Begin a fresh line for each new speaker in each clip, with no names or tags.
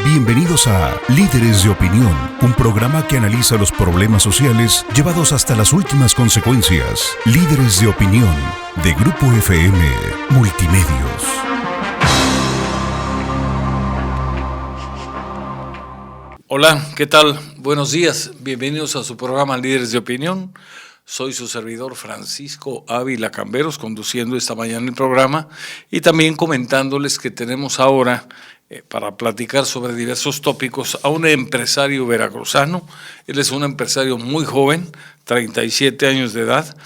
Bienvenidos a Líderes de Opinión, un programa que analiza los problemas sociales llevados hasta las últimas consecuencias. Líderes de Opinión, de Grupo FM Multimedios.
Hola, ¿qué tal? Buenos días, bienvenidos a su programa Líderes de Opinión. Soy su servidor Francisco Ávila Camberos, conduciendo esta mañana el programa y también comentándoles que tenemos ahora para platicar sobre diversos tópicos a un empresario veracruzano. Él es un empresario muy joven, 37 años de edad.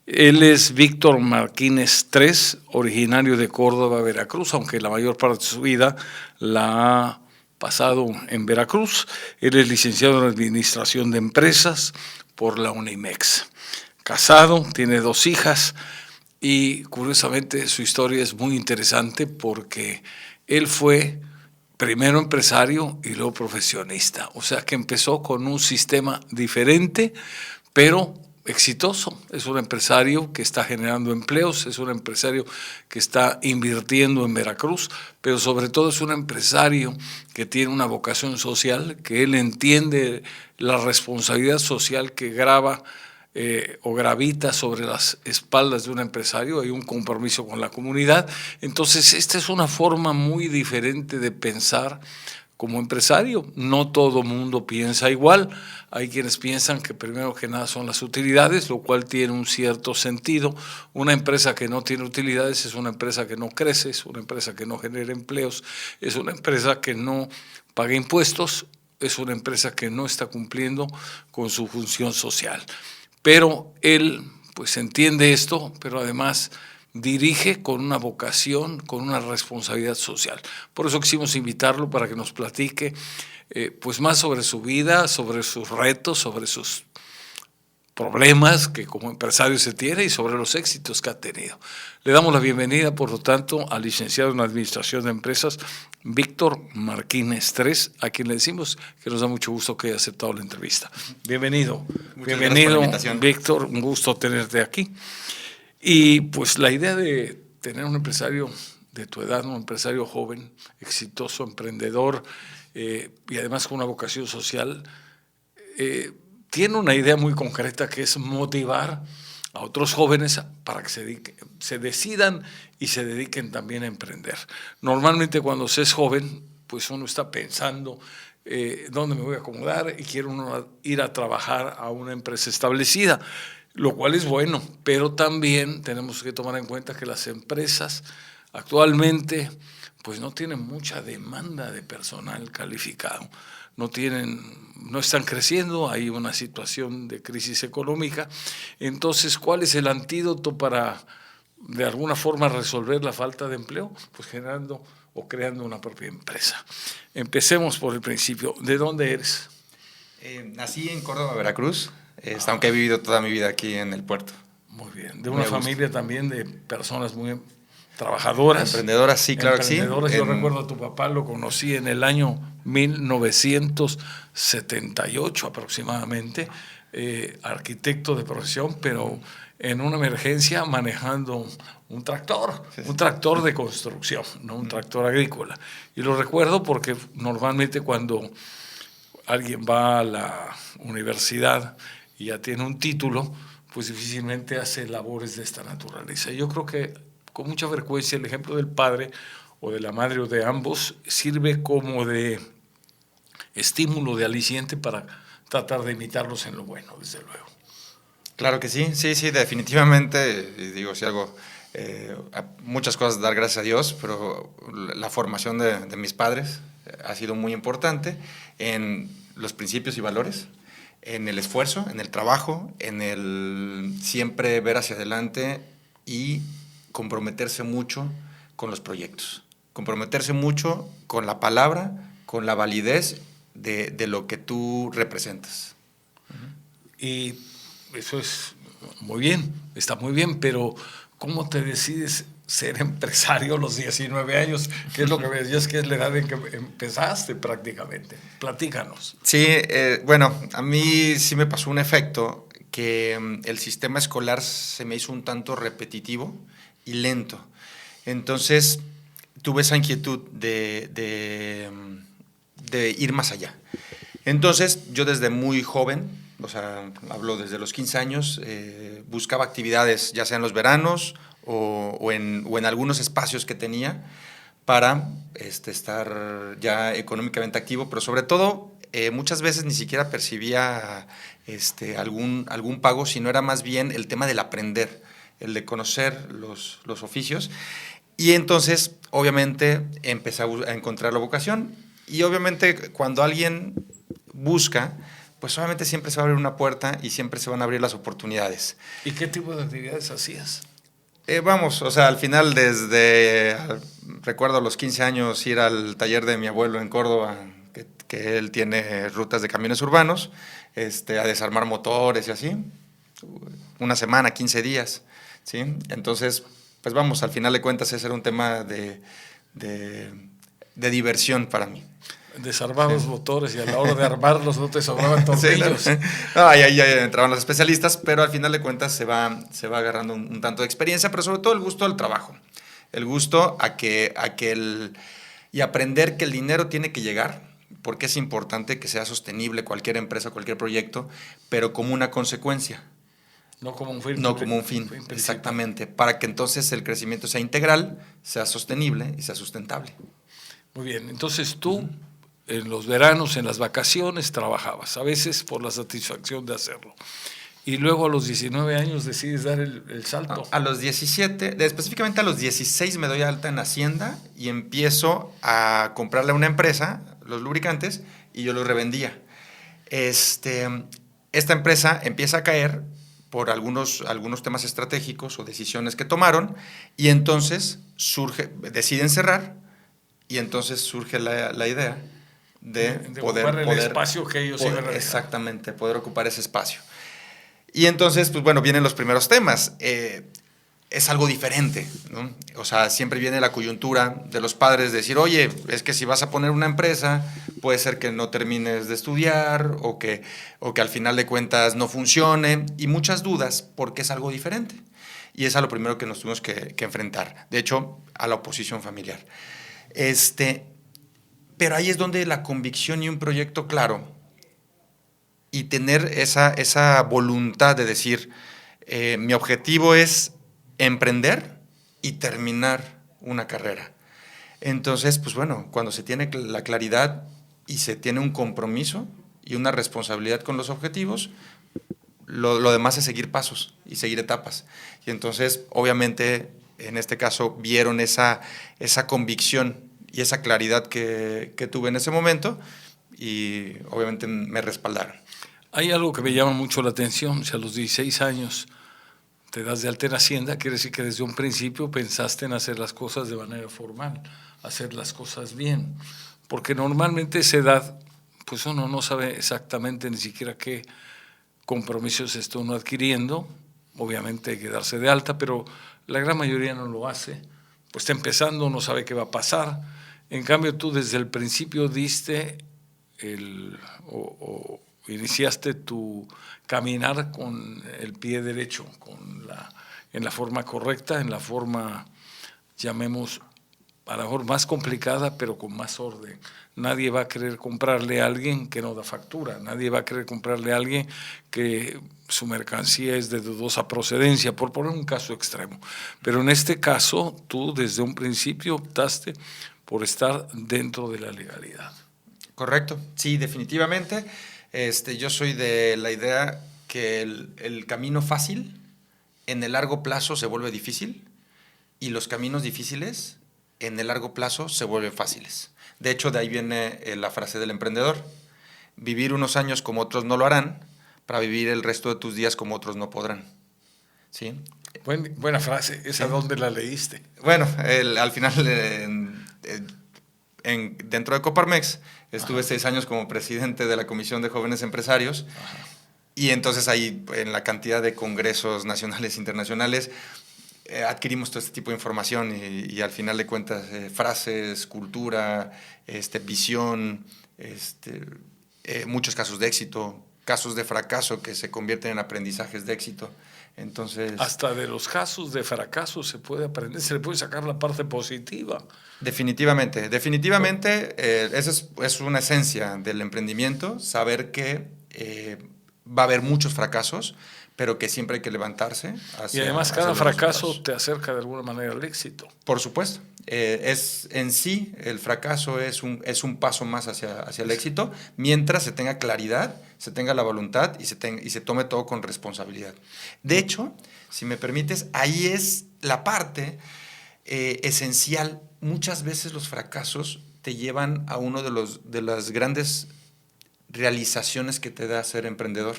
Él es Víctor Martínez III, originario de Córdoba, Veracruz, aunque la mayor parte de su vida la ha pasado en Veracruz. Él es licenciado en Administración de Empresas por la Unimex. Casado, tiene 2 hijas y curiosamente su historia es muy interesante porque él fue primero empresario y luego profesionista. O sea que empezó con un sistema diferente, pero exitoso. Es un empresario que está generando empleos, es un empresario que está invirtiendo en Veracruz, pero sobre todo es un empresario que tiene una vocación social, que él entiende la responsabilidad social que gravita sobre las espaldas de un empresario. Hay un compromiso con la comunidad. Entonces, esta es una forma muy diferente de pensar como empresario. No todo mundo piensa igual. Hay quienes piensan que primero que nada son las utilidades, lo cual tiene un cierto sentido. Una empresa que no tiene utilidades es una empresa que no crece, es una empresa que no genera empleos, es una empresa que no paga impuestos, es una empresa que no está cumpliendo con su función social. Pero él pues entiende esto, pero además dirige con una vocación, con una responsabilidad social. Por eso quisimos invitarlo para que nos platique pues más sobre su vida, sobre sus retos, sobre sus problemas que como empresario se tiene y sobre los éxitos que ha tenido. Le damos la bienvenida, por lo tanto, al licenciado en Administración de Empresas, Víctor Martínez III, a quien le decimos que nos da mucho gusto que haya aceptado la entrevista. Bienvenido. Bienvenido, Víctor, un gusto tenerte aquí. Y pues la idea de tener un empresario de tu edad, un empresario joven, exitoso, emprendedor y además con una vocación social, tiene una idea muy concreta que es motivar a otros jóvenes para que se decidan y se dediquen también a emprender. Normalmente cuando se es joven, pues uno está pensando dónde me voy a acomodar y quiere uno ir a trabajar a una empresa establecida, lo cual es bueno, pero también tenemos que tomar en cuenta que las empresas actualmente pues no tienen mucha demanda de personal calificado. No están creciendo, hay una situación de crisis económica. Entonces, ¿cuál es el antídoto para, de alguna forma, resolver la falta de empleo? Pues generando o creando una propia empresa. Empecemos por el principio. ¿De dónde eres?
Nací en Córdoba, Veracruz, aunque he vivido toda mi vida aquí en el puerto.
Muy bien. De una familia también de personas muy trabajadoras.
Emprendedoras, sí, claro que sí.
Yo recuerdo a tu papá, lo conocí en el año 1978 aproximadamente, arquitecto de profesión, pero en una emergencia manejando un tractor de construcción, no un tractor agrícola. Y lo recuerdo porque normalmente cuando alguien va a la universidad y ya tiene un título, pues difícilmente hace labores de esta naturaleza. Yo creo que con mucha frecuencia el ejemplo del padre o de la madre o de ambos sirve como de estímulo, de aliciente para tratar de imitarlos en lo bueno, desde luego.
Claro que sí, definitivamente, digo, si algo, muchas cosas dar gracias a Dios, pero la formación de mis padres ha sido muy importante en los principios y valores, en el esfuerzo, en el trabajo, en el siempre ver hacia adelante y comprometerse mucho con los proyectos, comprometerse mucho con la palabra, con la validez de lo que tú representas.
Y eso es muy bien, está muy bien, pero ¿cómo te decides ser empresario a los 19 años? ¿Qué es lo que me decías que es la edad en que empezaste prácticamente? Platícanos.
Sí, bueno, a mí sí me pasó un efecto que el sistema escolar se me hizo un tanto repetitivo y lento. Entonces tuve esa inquietud de de ir más allá. Entonces, yo desde muy joven, o sea, hablo desde los 15 años, buscaba actividades, ya sea en los veranos o en algunos espacios que tenía para estar ya económicamente activo, pero sobre todo, muchas veces ni siquiera percibía algún pago, sino era más bien el tema del aprender, el de conocer los oficios. Y entonces, obviamente, empecé a encontrar la vocación. Y obviamente, cuando alguien busca, pues obviamente siempre se va a abrir una puerta y siempre se van a abrir las oportunidades.
¿Y qué tipo de actividades hacías?
Vamos, o sea, al final recuerdo a los 15 años ir al taller de mi abuelo en Córdoba, que él tiene rutas de camiones urbanos, a desarmar motores y así, una semana, 15 días, ¿sí? Entonces, pues vamos, al final de cuentas ese era un tema de diversión para mí.
Desarmar los motores y a la hora de armarlos no te sobraban tornillos.
Sí, claro. No, ahí entraban los especialistas, pero al final de cuentas se va agarrando un tanto de experiencia, pero sobre todo el gusto al trabajo, el gusto y aprender que el dinero tiene que llegar, porque es importante que sea sostenible cualquier empresa, cualquier proyecto, pero como una consecuencia.
No como un fin.
No como un fin, exactamente, para que entonces el crecimiento sea integral, sea sostenible y sea sustentable.
Muy bien, entonces tú en los veranos, en las vacaciones, trabajabas, a veces por la satisfacción de hacerlo. Y luego a los 19 años decides dar el salto.
A los 17, específicamente a los 16 me doy alta en Hacienda y empiezo a comprarle a una empresa los lubricantes y yo los revendía. Esta empresa empieza a caer por algunos temas estratégicos o decisiones que tomaron y entonces deciden cerrar y entonces surge la idea de poder
ocupar el espacio que ellos iban a dejar.
Exactamente, poder ocupar ese espacio. Y entonces, pues bueno, vienen los primeros temas. Es algo diferente, ¿no? O sea, siempre viene la coyuntura de los padres de decir, oye, es que si vas a poner una empresa, puede ser que no termines de estudiar o que al final de cuentas no funcione, y muchas dudas porque es algo diferente. Y es a lo primero que nos tuvimos que enfrentar. De hecho, a la oposición familiar. Pero ahí es donde la convicción y un proyecto claro y tener esa voluntad de decir, mi objetivo es emprender y terminar una carrera. Entonces, pues bueno, cuando se tiene la claridad y se tiene un compromiso y una responsabilidad con los objetivos, lo demás es seguir pasos y seguir etapas. Y entonces, obviamente, en este caso, vieron esa convicción y esa claridad que tuve en ese momento y obviamente me respaldaron.
Hay algo que me llama mucho la atención. Si a los 16 años te das de alta en Hacienda, quiere decir que desde un principio pensaste en hacer las cosas de manera formal, hacer las cosas bien. Porque normalmente a esa edad, pues uno no sabe exactamente ni siquiera qué compromisos está uno adquiriendo. Obviamente hay que darse de alta, pero la gran mayoría no lo hace. Pues está empezando, no sabe qué va a pasar. En cambio, tú desde el principio diste iniciaste tu caminar con el pie derecho, en la forma correcta, en la forma, llamemos, a lo mejor más complicada, pero con más orden. Nadie va a querer comprarle a alguien que no da factura, nadie va a querer comprarle a alguien que su mercancía es de dudosa procedencia, por poner un caso extremo. Pero en este caso, tú desde un principio optaste por estar dentro de la legalidad.
Correcto, sí, definitivamente. Yo soy de la idea que el camino fácil en el largo plazo se vuelve difícil y los caminos difíciles en el largo plazo se vuelven fáciles. De hecho, de ahí viene la frase del emprendedor: vivir unos años como otros no lo harán, para vivir el resto de tus días como otros no podrán. ¿Sí?
Buena frase. ¿Esa
sí.
¿Dónde la leíste?
Bueno, al final, dentro de Coparmex, estuve 6 años como presidente de la Comisión de Jóvenes Empresarios. Ajá. Y entonces ahí, en la cantidad de congresos nacionales e internacionales, adquirimos todo este tipo de información y al final de cuentas, frases, cultura, visión, muchos casos de éxito, casos de fracaso que se convierten en aprendizajes de éxito. Entonces,
hasta de los casos de fracaso se puede aprender, se le puede sacar la parte positiva.
Definitivamente, esa es una esencia del emprendimiento, saber que va a haber muchos fracasos, pero que siempre hay que levantarse.
Y además cada fracaso te acerca de alguna manera al éxito.
Por supuesto. En sí, el fracaso es un paso más hacia el éxito, mientras se tenga claridad, se tenga la voluntad y se tome todo con responsabilidad. De hecho, si me permites, ahí es la parte esencial. Muchas veces los fracasos te llevan a uno de las grandes realizaciones que te da ser emprendedor,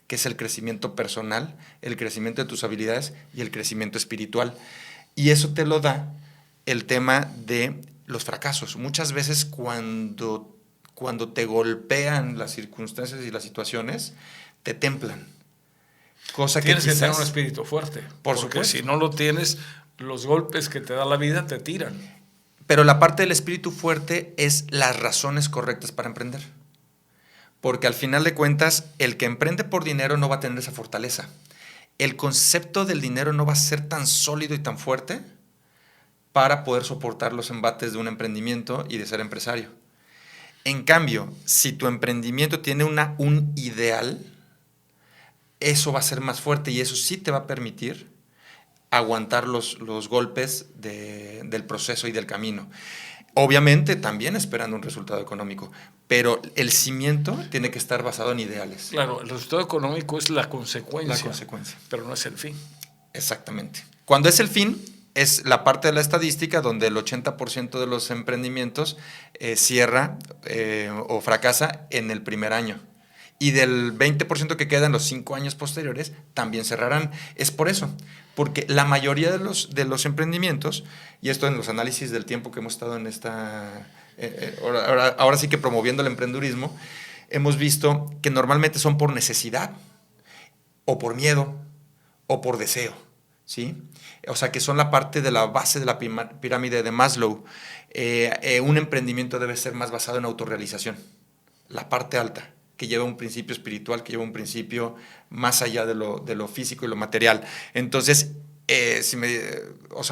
que es el crecimiento personal, el crecimiento de tus habilidades y el crecimiento espiritual. Y eso te lo da el tema de los fracasos. Muchas veces cuando te golpean las circunstancias y las situaciones, te templan.
Tienes que tener un espíritu fuerte.
Por
porque
supuesto.
Si no lo tienes, los golpes que te da la vida te tiran.
Pero la parte del espíritu fuerte es las razones correctas para emprender. Porque al final de cuentas, el que emprende por dinero no va a tener esa fortaleza. El concepto del dinero no va a ser tan sólido y tan fuerte para poder soportar los embates de un emprendimiento y de ser empresario. En cambio, si tu emprendimiento tiene un ideal, eso va a ser más fuerte y eso sí te va a permitir aguantar los golpes del proceso y del camino. Obviamente también esperando un resultado económico, pero el cimiento tiene que estar basado en ideales.
Claro, el resultado económico es la consecuencia.
La consecuencia.
Pero no es el fin.
Exactamente. Cuando es el fin, es la parte de la estadística donde el 80% de los emprendimientos cierra o fracasa en el primer año. Y del 20% que queda en los 5 años posteriores, también cerrarán. Es por eso, porque la mayoría de los emprendimientos, y esto en los análisis del tiempo que hemos estado en ahora sí que promoviendo el emprendurismo, hemos visto que normalmente son por necesidad, o por miedo, o por deseo, ¿sí? O sea, que son la parte de la base de la pirámide de Maslow. Un emprendimiento debe ser más basado en autorrealización, la parte alta, que lleva un principio espiritual, que lleva un principio más allá de lo físico y lo material. Entonces,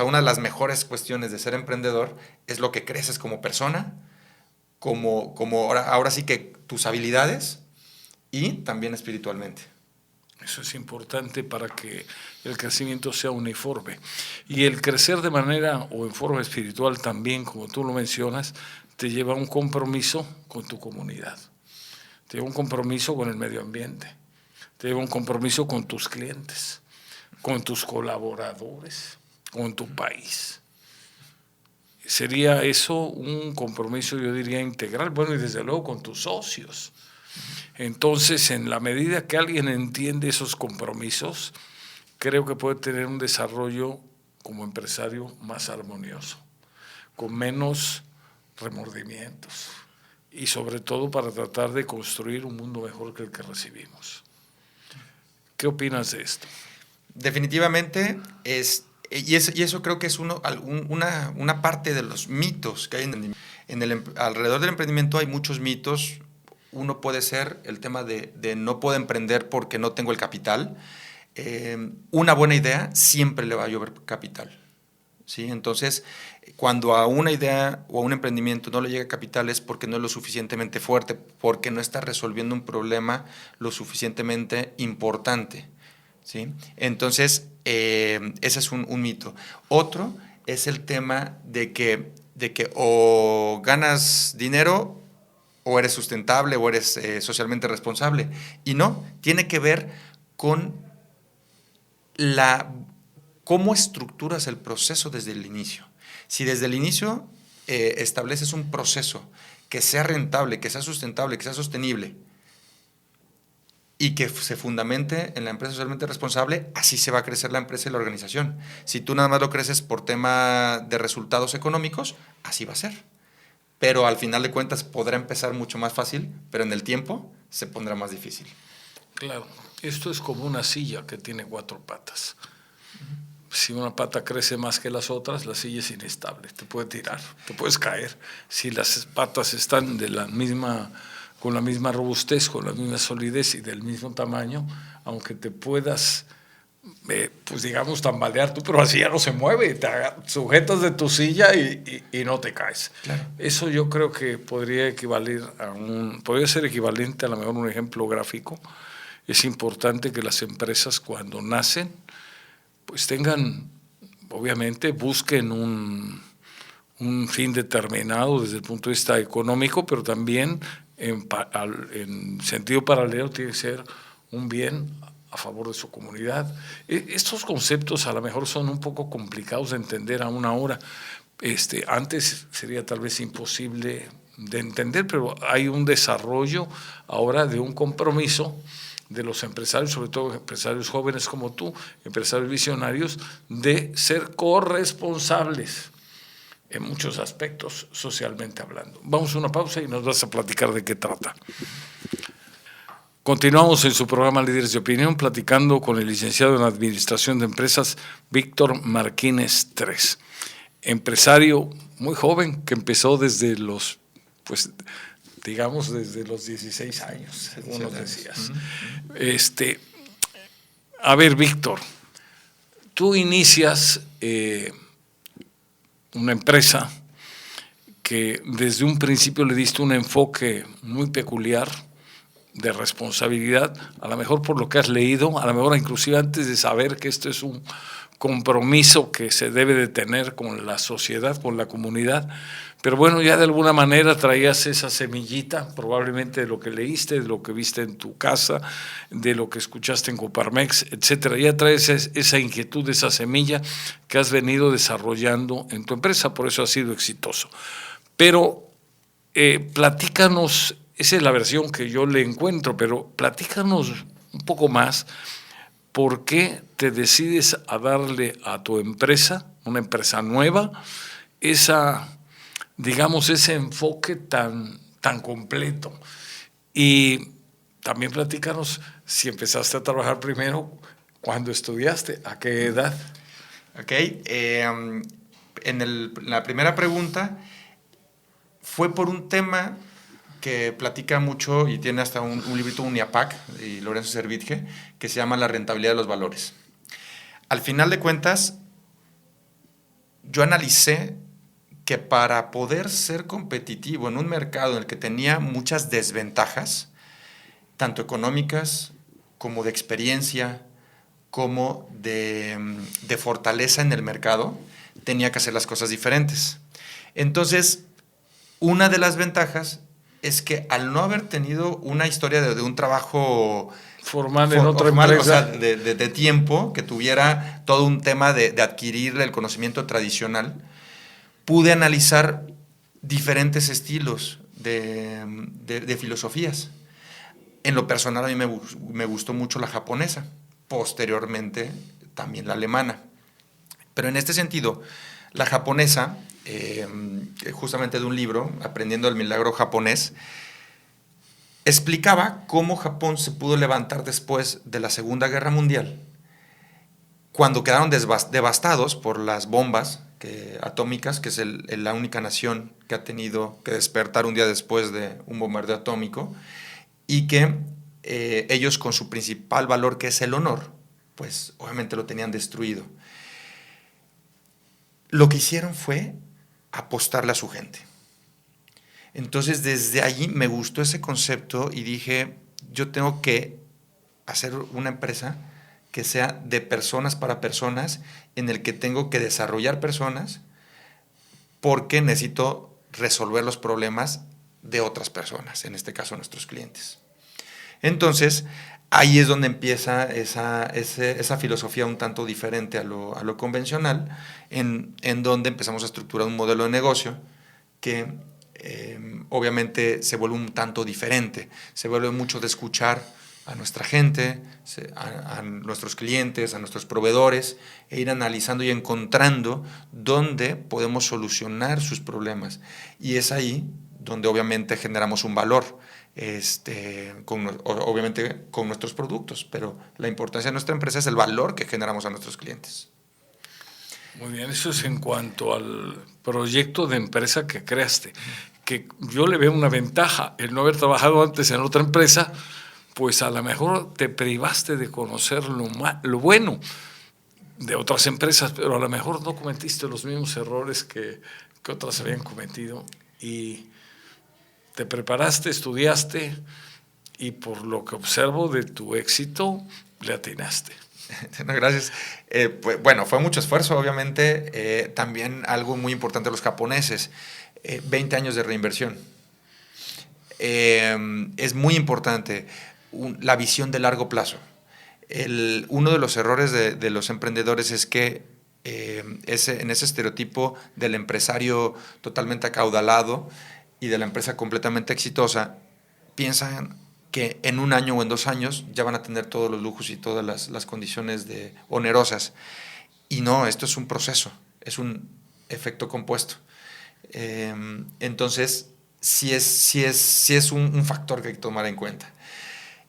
una de las mejores cuestiones de ser emprendedor es lo que creces como persona, como ahora sí que tus habilidades y también espiritualmente.
Eso es importante para que el crecimiento sea uniforme. Y el crecer de manera o en forma espiritual también, como tú lo mencionas, te lleva a un compromiso con tu comunidad. Te lleva un compromiso con el medio ambiente, te lleva un compromiso con tus clientes, con tus colaboradores, con tu país. Sería eso un compromiso, yo diría, integral, bueno, y desde luego con tus socios. Entonces, en la medida que alguien entiende esos compromisos, creo que puede tener un desarrollo como empresario más armonioso, con menos remordimientos. Y sobre todo para tratar de construir un mundo mejor que el que recibimos. ¿Qué opinas de esto?
Definitivamente, y eso creo que es una parte de los mitos que hay alrededor del emprendimiento. Hay muchos mitos. Uno puede ser el tema de no puedo emprender porque no tengo el capital. Una buena idea siempre le va a llover capital, ¿sí? Entonces, cuando a una idea o a un emprendimiento no le llega capital es porque no es lo suficientemente fuerte, porque no está resolviendo un problema lo suficientemente importante, ¿sí? Entonces, ese es un mito. Otro es el tema de que o ganas dinero o eres sustentable o eres socialmente responsable. Y no, tiene que ver con cómo estructuras el proceso desde el inicio. Si desde el inicio estableces un proceso que sea rentable, que sea sustentable, que sea sostenible y que se fundamente en la empresa socialmente responsable, así se va a crecer la empresa y la organización. Si tú nada más lo creces por tema de resultados económicos, así va a ser. Pero al final de cuentas podrá empezar mucho más fácil, pero en el tiempo se pondrá más difícil.
Claro, esto es como una silla que tiene 4 patas. Si una pata crece más que las otras, la silla es inestable, te puede tirar, te puedes caer. Si las patas están de la misma con la misma robustez, con la misma solidez y del mismo tamaño, aunque te puedas, pues digamos, tambalear tú, pero así ya no se mueve, te sujetas de tu silla y no te caes.
Claro.
Eso yo creo que podría ser equivalente a lo mejor un ejemplo gráfico. Es importante que las empresas cuando nacen, pues tengan, obviamente, busquen un fin determinado desde el punto de vista económico, pero también en sentido paralelo tiene que ser un bien a favor de su comunidad. Estos conceptos a lo mejor son un poco complicados de entender aún ahora. Antes sería tal vez imposible de entender, pero hay un desarrollo ahora de un compromiso de los empresarios, sobre todo empresarios jóvenes como tú, empresarios visionarios, de ser corresponsables en muchos aspectos socialmente hablando. Vamos a una pausa y nos vas a platicar de qué trata. Continuamos en su programa Líderes de Opinión platicando con el licenciado en Administración de Empresas, Víctor Martínez Tres, empresario muy joven que empezó desde los, pues, digamos, desde los 16 años, según nos decías. A ver, Víctor, tú inicias una empresa que desde un principio le diste un enfoque muy peculiar de responsabilidad, a lo mejor por lo que has leído, a lo mejor inclusive antes de saber que esto es un compromiso que se debe de tener con la sociedad, con la comunidad, pero bueno, ya de alguna manera traías esa semillita, probablemente de lo que leíste, de lo que viste en tu casa, de lo que escuchaste en Coparmex, etcétera. Ya traes esa inquietud, esa semilla que has venido desarrollando en tu empresa, por eso has sido exitoso. Pero platícanos, esa es la versión que yo le encuentro, pero platícanos un poco más. ¿Por qué te decides a darle a tu empresa, una empresa nueva, ese enfoque tan completo? Y también platícanos si empezaste a trabajar primero, ¿cuándo estudiaste? ¿A qué edad?
Ok, la primera pregunta fue por un tema que platica mucho y tiene hasta un librito, un IAPAC, y Lorenzo Servitje, que se llama La rentabilidad de los valores. Al final de cuentas, yo analicé que para poder ser competitivo en un mercado en el que tenía muchas desventajas, tanto económicas como de experiencia, como de fortaleza en el mercado, tenía que hacer las cosas diferentes. Entonces, una de las ventajas es que al no haber tenido una historia de un trabajo
formal en otra empresa,
o sea, de tiempo, que tuviera todo un tema de adquirir el conocimiento tradicional, pude analizar diferentes estilos de filosofías. En lo personal a mí me gustó mucho la japonesa, posteriormente también la alemana. Pero en este sentido, la japonesa, justamente de un libro, Aprendiendo el Milagro Japonés, explicaba cómo Japón se pudo levantar después de la Segunda Guerra Mundial, cuando quedaron devastados por las bombas atómicas, que es la única nación que ha tenido que despertar un día después de un bombardeo atómico, y que ellos, con su principal valor, que es el honor, pues obviamente lo tenían destruido. Lo que hicieron fue apostarle a su gente. Entonces, desde allí me gustó ese concepto y dije, yo tengo que hacer una empresa que sea de personas para personas, en el que tengo que desarrollar personas porque necesito resolver los problemas de otras personas, en este caso nuestros clientes. Entonces, ahí es donde empieza esa filosofía un tanto diferente a lo convencional, en donde empezamos a estructurar un modelo de negocio que obviamente se vuelve un tanto diferente, se vuelve mucho de escuchar a nuestra gente, a nuestros clientes, a nuestros proveedores, e ir analizando y encontrando dónde podemos solucionar sus problemas. Y es ahí donde obviamente generamos un valor, obviamente con nuestros productos, pero la importancia de nuestra empresa es el valor que generamos a nuestros clientes.
Muy bien, eso es en cuanto al proyecto de empresa que creaste. que yo le veo una ventaja, el no haber trabajado antes en otra empresa, pues a lo mejor te privaste de conocer lo bueno de otras empresas, pero a lo mejor no cometiste los mismos errores que otras habían cometido y te preparaste, estudiaste y por lo que observo de tu éxito, le atinaste.
No, gracias. Pues, bueno, fue mucho esfuerzo, obviamente. También algo muy importante de los japoneses, 20 años de reinversión. Es muy importante la visión de largo plazo. Uno de los errores de los emprendedores es que en ese estereotipo del empresario totalmente acaudalado y de la empresa completamente exitosa, piensan que en 1 año o en 2 años ya van a tener todos los lujos y todas las condiciones onerosas. Y no, esto es un proceso, es un efecto compuesto. Entonces, sí es un factor que hay que tomar en cuenta.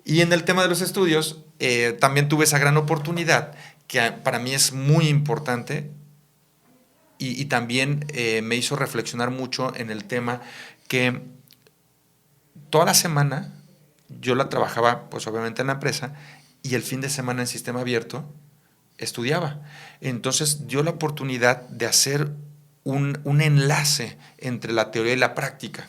Y en el tema de los estudios, también tuve esa gran oportunidad que para mí es muy importante y también me hizo reflexionar mucho en el tema que toda la semana yo la trabajaba, pues obviamente en la empresa, y el fin de semana en sistema abierto estudiaba. Entonces dio la oportunidad de hacer un enlace entre la teoría y la práctica.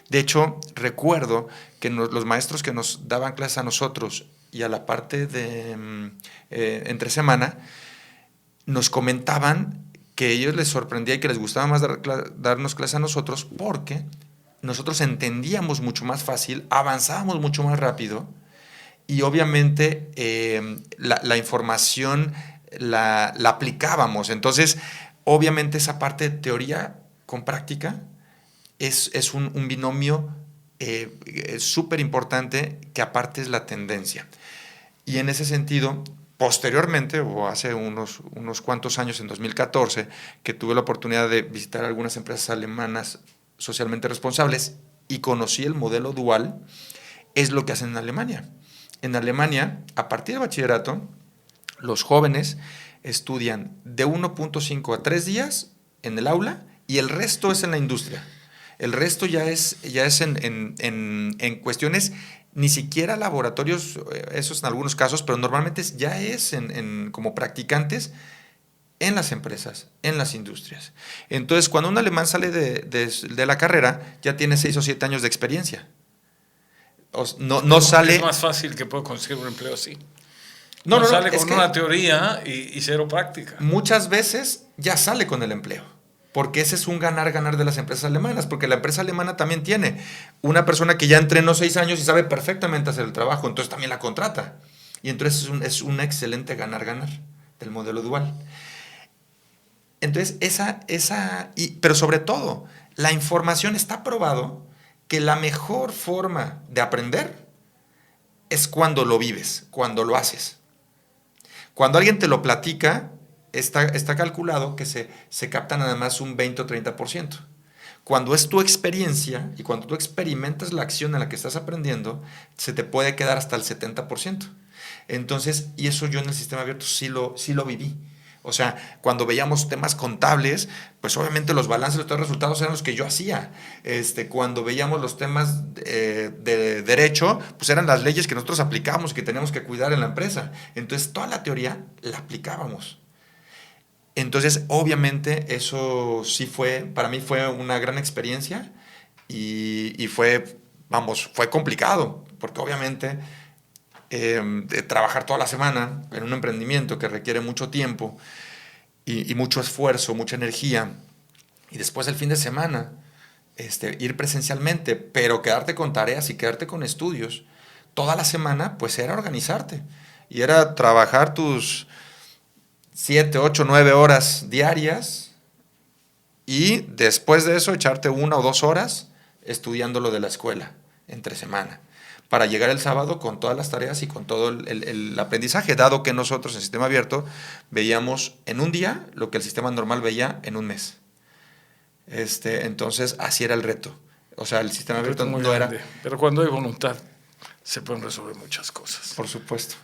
De hecho, recuerdo que los maestros que nos daban clases a nosotros y a la parte de entre semana, nos comentaban que a ellos les sorprendía y que les gustaba más darnos clases a nosotros porque nosotros entendíamos mucho más fácil, avanzábamos mucho más rápido y obviamente la información la aplicábamos. Entonces, obviamente esa parte de teoría con práctica es un binomio súper importante que aparte es la tendencia. Y en ese sentido, posteriormente, o hace unos cuantos años, en 2014, que tuve la oportunidad de visitar algunas empresas alemanas socialmente responsables y conocí el modelo dual, es lo que hacen en Alemania. En Alemania, a partir del bachillerato, los jóvenes estudian de 1.5 a 3 días en el aula y el resto es en la industria. El resto ya es en cuestiones, ni siquiera laboratorios, eso es en algunos casos, pero normalmente ya es como practicantes en las empresas, en las industrias. Entonces, cuando un alemán sale de la carrera, ya tiene 6 o 7 años de experiencia. No sale...
Es más fácil que pueda conseguir un empleo así.
No
sale con una teoría y cero práctica.
Muchas veces ya sale con el empleo, porque ese es un ganar-ganar de las empresas alemanas, porque la empresa alemana también tiene una persona que ya entrenó 6 años y sabe perfectamente hacer el trabajo, entonces también la contrata. Y entonces es un excelente ganar-ganar del modelo dual. Entonces, pero sobre todo, la información está probado que la mejor forma de aprender es cuando lo vives, cuando lo haces. Cuando alguien te lo platica, está calculado que se capta nada más un 20 o 30%. Cuando es tu experiencia y cuando tú experimentas la acción en la que estás aprendiendo, se te puede quedar hasta el 70%. Entonces, y eso yo en el sistema abierto sí lo viví. O sea, cuando veíamos temas contables, pues obviamente los balances de los resultados eran los que yo hacía. Cuando veíamos los temas de derecho, pues eran las leyes que nosotros aplicábamos y que teníamos que cuidar en la empresa. Entonces, toda la teoría la aplicábamos. Entonces, obviamente, eso sí para mí fue una gran experiencia y fue complicado, porque obviamente de trabajar toda la semana en un emprendimiento que requiere mucho tiempo y mucho esfuerzo, mucha energía, y después el fin de semana ir presencialmente, pero quedarte con tareas y quedarte con estudios toda la semana, pues era organizarte y era trabajar tus 7, 8, 9 horas diarias y después de eso echarte 1 o 2 horas estudiando lo de la escuela entre semana, para llegar el sábado con todas las tareas y con todo el aprendizaje, dado que nosotros en sistema abierto veíamos en un día lo que el sistema normal veía en un mes. Entonces, así era el reto. O sea, el sistema abierto no era...
Pero cuando hay voluntad, se pueden resolver muchas cosas.
Por supuesto.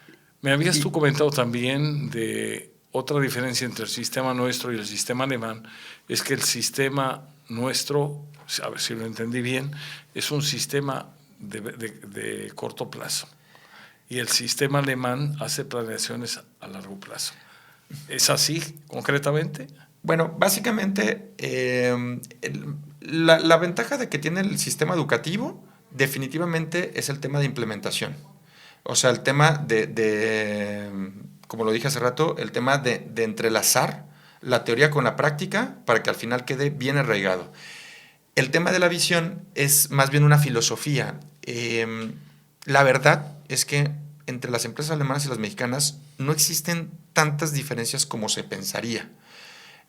Me habías tú comentado también de otra diferencia entre el sistema nuestro y el sistema alemán, es que el sistema nuestro, a ver si lo entendí bien, es un sistema de corto plazo. Y el sistema alemán hace planeaciones a largo plazo. ¿Es así concretamente?
Bueno, básicamente la ventaja de que tiene el sistema educativo definitivamente es el tema de implementación. O sea, el tema como lo dije hace rato, el tema de entrelazar la teoría con la práctica para que al final quede bien arraigado. El tema de la visión es más bien una filosofía. La verdad es que entre las empresas alemanas y las mexicanas no existen tantas diferencias como se pensaría.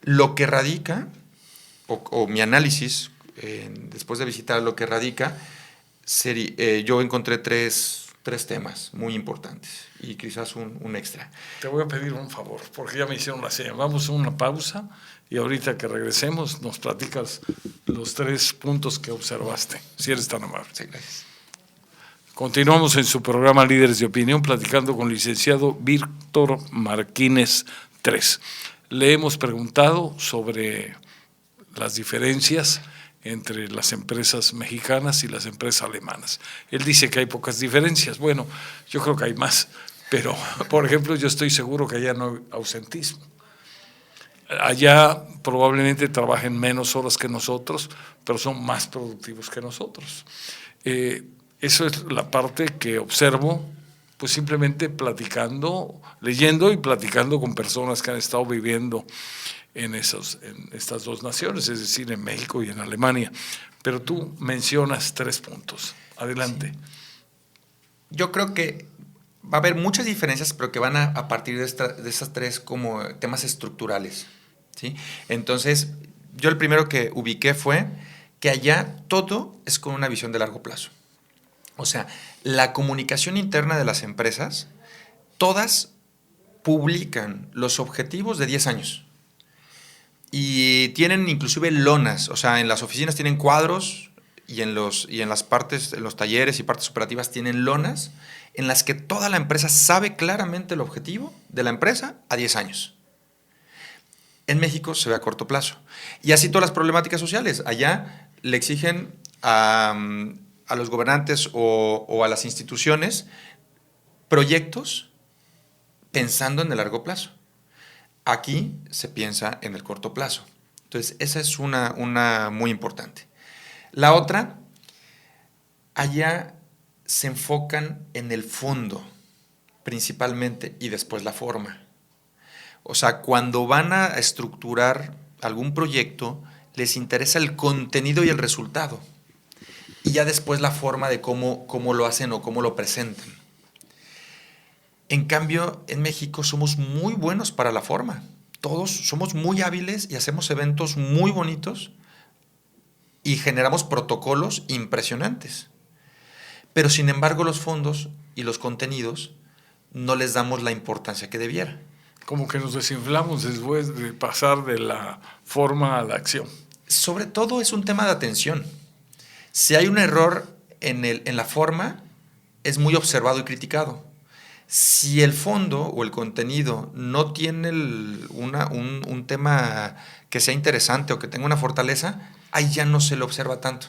Lo que radica, o mi análisis, después de visitar lo que radica, yo encontré tres temas muy importantes y quizás un extra.
Te voy a pedir un favor, porque ya me hicieron la seña. Vamos a una pausa y ahorita que regresemos nos platicas los 3 puntos que observaste, si eres tan amable.
Sí, gracias.
Continuamos en su programa Líderes de Opinión, platicando con el licenciado Víctor Martínez III. Le hemos preguntado sobre las diferencias entre las empresas mexicanas y las empresas alemanas. Él dice que hay pocas diferencias. Bueno, yo creo que hay más, pero, por ejemplo, yo estoy seguro que allá no hay ausentismo. Allá probablemente trabajen menos horas que nosotros, pero son más productivos que nosotros. Eso es la parte que observo, pues simplemente platicando, leyendo y platicando con personas que han estado viviendo en estas dos naciones, es decir, en México y en Alemania. Pero tú mencionas 3 puntos. Adelante.
Sí. Yo creo que va a haber muchas diferencias, pero que van a partir de esas 3 como temas estructurales, ¿sí? Entonces, yo el primero que ubiqué fue que allá todo es con una visión de largo plazo. O sea, la comunicación interna de las empresas, todas publican los objetivos de 10 años. Y tienen inclusive lonas, o sea, en las oficinas tienen cuadros y en las partes, en los talleres y partes operativas tienen lonas en las que toda la empresa sabe claramente el objetivo de la empresa a 10 años. En México se ve a corto plazo. Y así todas las problemáticas sociales. Allá le exigen a los gobernantes o a las instituciones proyectos pensando en el largo plazo. Aquí se piensa en el corto plazo. Entonces, esa es una muy importante. La otra, allá se enfocan en el fondo principalmente y después la forma. O sea, cuando van a estructurar algún proyecto, les interesa el contenido y el resultado. Y ya después la forma de cómo lo hacen o cómo lo presentan. En cambio, en México somos muy buenos para la forma. Todos somos muy hábiles y hacemos eventos muy bonitos y generamos protocolos impresionantes. Pero sin embargo, los fondos y los contenidos no les damos la importancia que debiera.
Como que nos desinflamos después de pasar de la forma a la acción.
Sobre todo es un tema de atención. Si hay un error en la forma, es muy observado y criticado. Si el fondo o el contenido no tiene un tema que sea interesante o que tenga una fortaleza, ahí ya no se le observa tanto.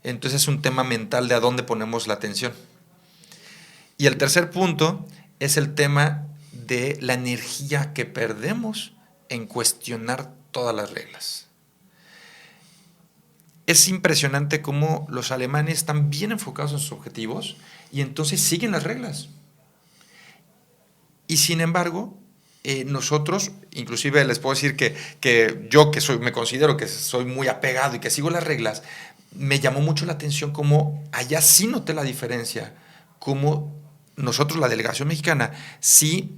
Entonces es un tema mental de a dónde ponemos la atención. Y el tercer punto es el tema de la energía que perdemos en cuestionar todas las reglas. Es impresionante cómo los alemanes están bien enfocados en sus objetivos y entonces siguen las reglas. Y sin embargo, nosotros, inclusive les puedo decir que yo me considero que soy muy apegado y que sigo las reglas, me llamó mucho la atención cómo allá sí noté la diferencia, cómo nosotros, la delegación mexicana, sí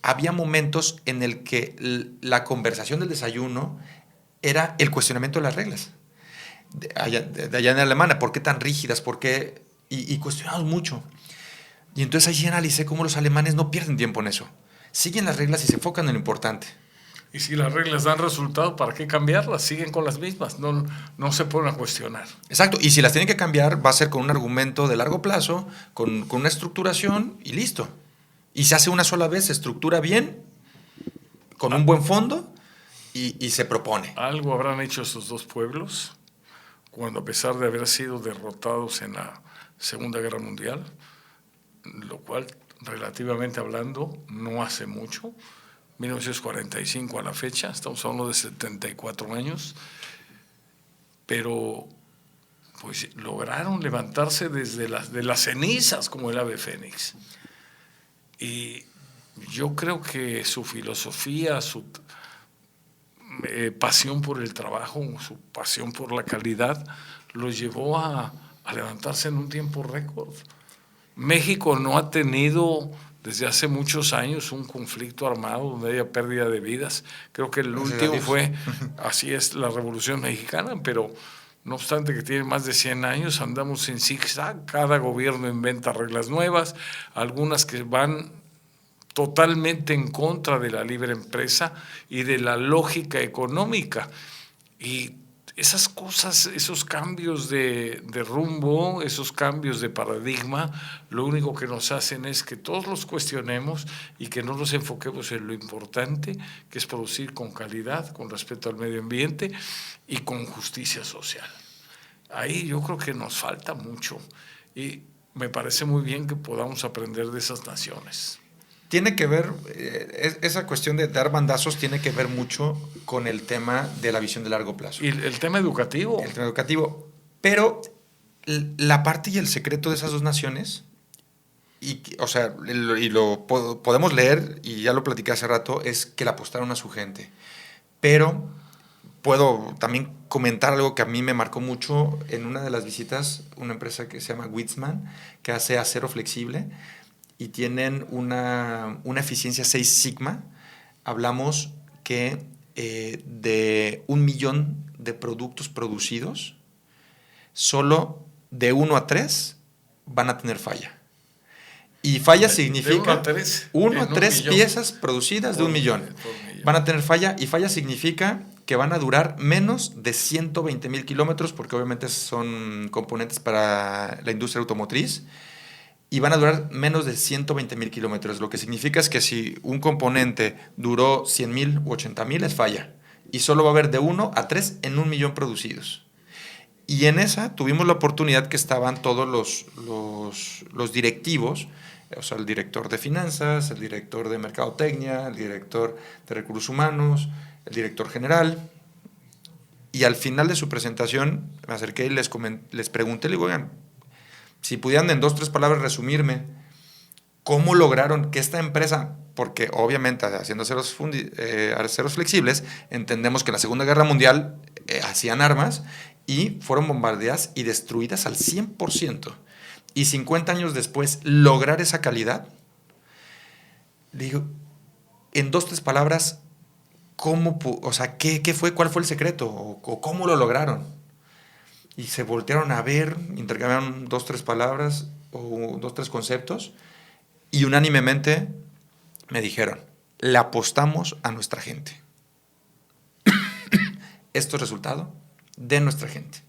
había momentos en el que la conversación del desayuno era el cuestionamiento de las reglas. De allá en Alemania, ¿por qué tan rígidas? ¿Por qué? Y cuestionamos mucho. Y entonces ahí analicé cómo los alemanes no pierden tiempo en eso. Siguen las reglas y se enfocan en lo importante.
Y si las reglas dan resultado, ¿para qué cambiarlas? Siguen con las mismas, no se ponen a cuestionar.
Exacto, y si las tienen que cambiar, va a ser con un argumento de largo plazo, con una estructuración y listo. Y se hace una sola vez, se estructura bien, con un buen fondo, y se propone.
Algo habrán hecho esos dos pueblos cuando, a pesar de haber sido derrotados en la Segunda Guerra Mundial, lo cual, relativamente hablando, no hace mucho, 1945 a la fecha, estamos hablando de 74 años, pero pues lograron levantarse desde las cenizas como el ave fénix. Y yo creo que su filosofía, su pasión por el trabajo, su pasión por la calidad, los llevó a levantarse en un tiempo récord. México no ha tenido desde hace muchos años un conflicto armado donde haya pérdida de vidas. Creo que el último fue, así es, la Revolución Mexicana, pero no obstante que tiene más de 100 años, andamos en zigzag, cada gobierno inventa reglas nuevas, algunas que van totalmente en contra de la libre empresa y de la lógica económica. Y esas cosas, esos cambios de rumbo, esos cambios de paradigma, lo único que nos hacen es que todos los cuestionemos y que no nos enfoquemos en lo importante, que es producir con calidad, con respeto al medio ambiente y con justicia social. Ahí yo creo que nos falta mucho y me parece muy bien que podamos aprender de esas naciones.
Tiene que ver, esa cuestión de dar bandazos tiene que ver mucho con el tema de la visión de largo plazo.
Y el tema educativo.
El tema educativo. Pero la parte y el secreto de esas dos naciones, lo podemos leer, y ya lo platiqué hace rato, es que le apostaron a su gente. Pero puedo también comentar algo que a mí me marcó mucho en una de las visitas, una empresa que se llama Witzman, que hace acero flexible, y tienen una eficiencia 6 sigma. Hablamos que de 1 millón de productos producidos, solo de 1 a 3 van a tener falla. Y falla significa 1 a 3 piezas producidas de 1 millón. Van a tener falla, y falla significa que van a durar menos de 120,000 kilómetros, porque obviamente son componentes para la industria automotriz, y van a durar menos de 120,000 kilómetros. Lo que significa es que si un componente duró 100,000 u 80,000, es falla. Y solo va a haber de 1 a 3 en 1 millón producidos. Y en esa tuvimos la oportunidad que estaban todos los directivos, o sea, el director de finanzas, el director de mercadotecnia, el director de recursos humanos, el director general. Y al final de su presentación me acerqué y les pregunté, le digo, oigan, si pudieran en 2 o 3 palabras resumirme cómo lograron que esta empresa, porque obviamente haciendo aceros flexibles, entendemos que en la Segunda Guerra Mundial hacían armas y fueron bombardeadas y destruidas al 100%. Y 50 años después lograr esa calidad, digo, en 2 o 3 palabras, ¿qué fue? ¿Cuál fue el secreto? ¿O cómo lo lograron? Y se voltearon a ver, intercambiaron 2 o 3 palabras o 2 o 3 conceptos, y unánimemente me dijeron, le apostamos a nuestra gente. Esto es resultado de nuestra gente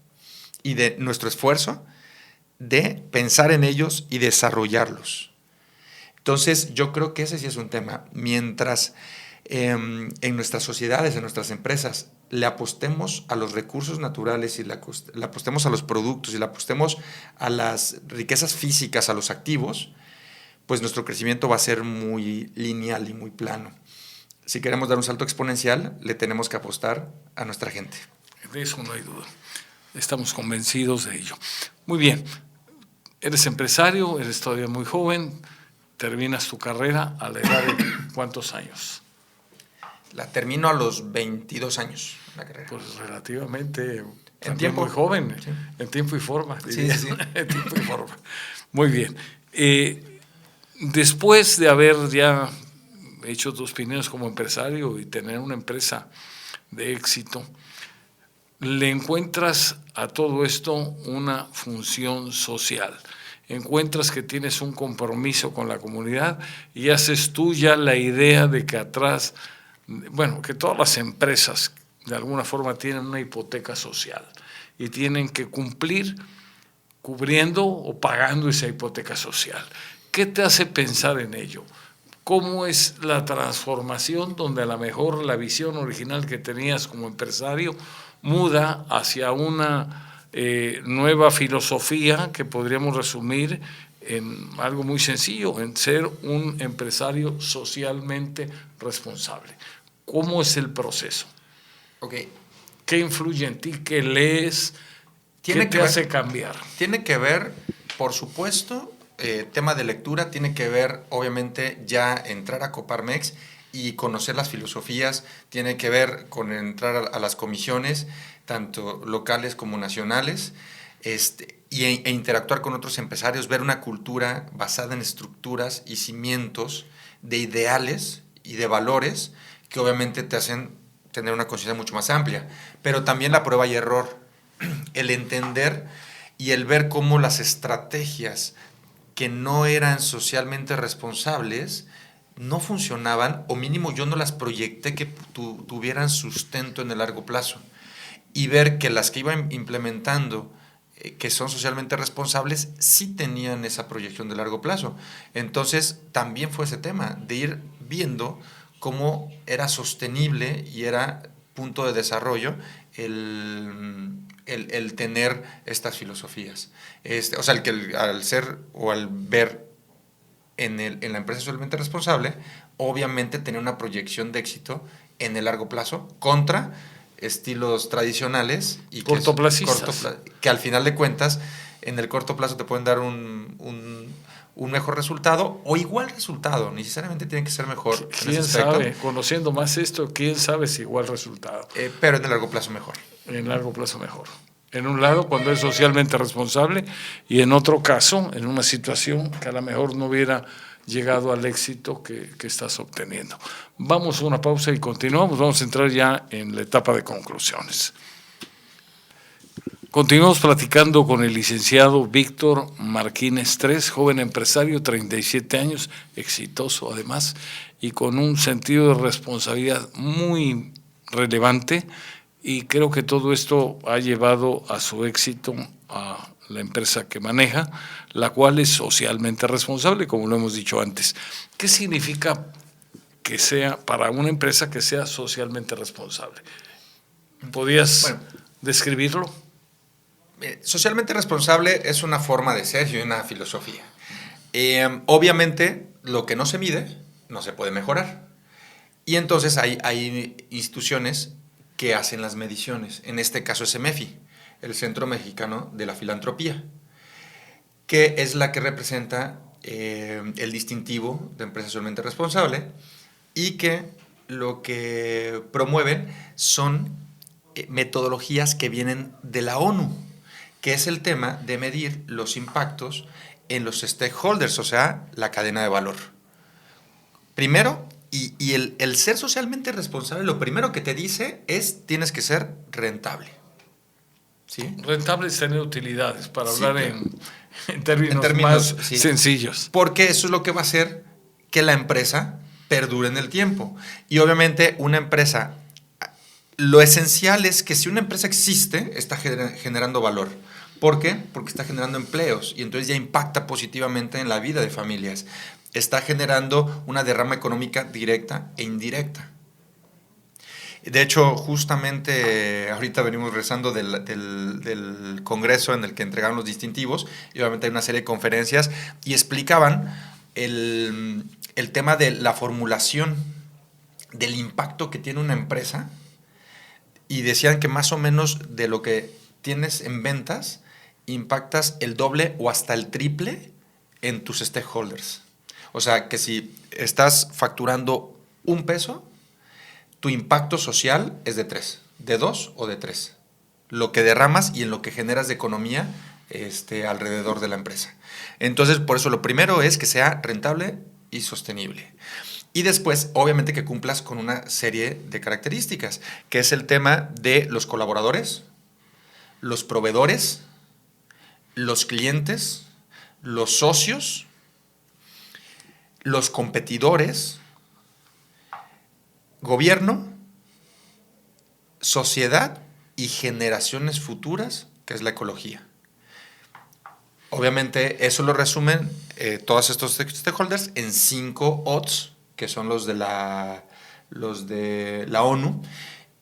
y de nuestro esfuerzo de pensar en ellos y desarrollarlos. Entonces yo creo que ese sí es un tema. Mientras en nuestras sociedades, en nuestras empresas, le apostemos a los recursos naturales y le apostemos a los productos y le apostemos a las riquezas físicas, a los activos, pues nuestro crecimiento va a ser muy lineal y muy plano. Si queremos dar un salto exponencial, le tenemos que apostar a nuestra gente.
De eso no hay duda. Estamos convencidos de ello. Muy bien. Eres empresario, eres todavía muy joven, terminas tu carrera a la edad de ¿cuántos años?
La termino a los 22 años, la carrera.
Pues relativamente
en tiempo
muy joven,
sí.
En tiempo y forma.
Sí, sí.
En tiempo y forma. Muy bien. Después de haber ya hecho tus pininos como empresario y tener una empresa de éxito, le encuentras a todo esto una función social. Encuentras que tienes un compromiso con la comunidad y haces tuya la idea de que atrás, bueno, que todas las empresas de alguna forma tienen una hipoteca social y tienen que cumplir cubriendo o pagando esa hipoteca social. ¿Qué te hace pensar en ello? ¿Cómo es la transformación donde a lo mejor la visión original que tenías como empresario muda hacia una nueva filosofía que podríamos resumir en algo muy sencillo, en ser un empresario socialmente responsable? ¿Cómo es el proceso?
Okay.
¿Qué influye en ti? ¿Qué lees? ¿Qué te hace cambiar?
Tiene que ver, por supuesto, tema de lectura, tiene que ver, obviamente, ya entrar a Coparmex y conocer las filosofías, tiene que ver con entrar a las comisiones, tanto locales como nacionales, e interactuar con otros empresarios, ver una cultura basada en estructuras y cimientos de ideales y de valores que obviamente te hacen tener una conciencia mucho más amplia, pero también la prueba y error, el entender y el ver cómo las estrategias que no eran socialmente responsables no funcionaban, o mínimo yo no las proyecté que tuvieran sustento en el largo plazo, y ver que las que iban implementando que son socialmente responsables sí tenían esa proyección de largo plazo. Entonces también fue ese tema de ir viendo cómo era sostenible y era punto de desarrollo el tener estas filosofías. O sea, al ser o al ver en la empresa socialmente responsable, obviamente tenía una proyección de éxito en el largo plazo contra estilos tradicionales y
cortoplacistas,
que al final de cuentas en el corto plazo te pueden dar un mejor resultado o igual resultado, ni necesariamente tiene que ser mejor.
¿Quién sabe? Conociendo más esto, ¿quién sabe si igual resultado?
Pero en el largo plazo mejor.
En largo plazo mejor. En un lado, cuando es socialmente responsable, y en otro caso, en una situación que a lo mejor no hubiera llegado al éxito que estás obteniendo. Vamos a una pausa y continuamos. Vamos a entrar ya en la etapa de conclusiones. Continuamos platicando con el licenciado Víctor Marquínez Tres, joven empresario, 37 años, exitoso además, y con un sentido de responsabilidad muy relevante, y creo que todo esto ha llevado a su éxito a la empresa que maneja, la cual es socialmente responsable, como lo hemos dicho antes. ¿Qué significa que sea para una empresa que sea socialmente responsable? ¿Podrías describirlo?
Socialmente responsable es una forma de ser y una filosofía. Obviamente, lo que no se mide no se puede mejorar. Y entonces hay instituciones que hacen las mediciones. En este caso es CEMEFI, el Centro Mexicano de la Filantropía, que es la que representa el distintivo de empresa socialmente responsable, y que lo que promueven son metodologías que vienen de la ONU, que es el tema de medir los impactos en los stakeholders, o sea, la cadena de valor. Primero, y el ser socialmente responsable, lo primero que te dice es tienes que ser rentable. ¿Sí?
Rentable es tener utilidades, para hablar
claro.
en términos más sencillos.
Porque eso es lo que va a hacer que la empresa perdure en el tiempo. Y obviamente una empresa, lo esencial es que si una empresa existe, está generando valor. ¿Por qué? Porque está generando empleos y entonces ya impacta positivamente en la vida de familias. Está generando una derrama económica directa e indirecta. De hecho, justamente ahorita venimos regresando del congreso en el que entregaron los distintivos, y obviamente hay una serie de conferencias, y explicaban el tema de la formulación del impacto que tiene una empresa, y decían que más o menos de lo que tienes en ventas, impactas el doble o hasta el triple en tus stakeholders. O sea, que si estás facturando $1, tu impacto social es de 3, de 2 o de 3. Lo que derramas y en lo que generas de economía alrededor de la empresa. Entonces, por eso lo primero es que sea rentable y sostenible. Y después, obviamente, que cumplas con una serie de características, que es el tema de los colaboradores, los proveedores, los clientes, los socios, los competidores, gobierno, sociedad y generaciones futuras, que es la ecología. Obviamente eso lo resumen todos estos stakeholders en 5 odds que son los de la ONU,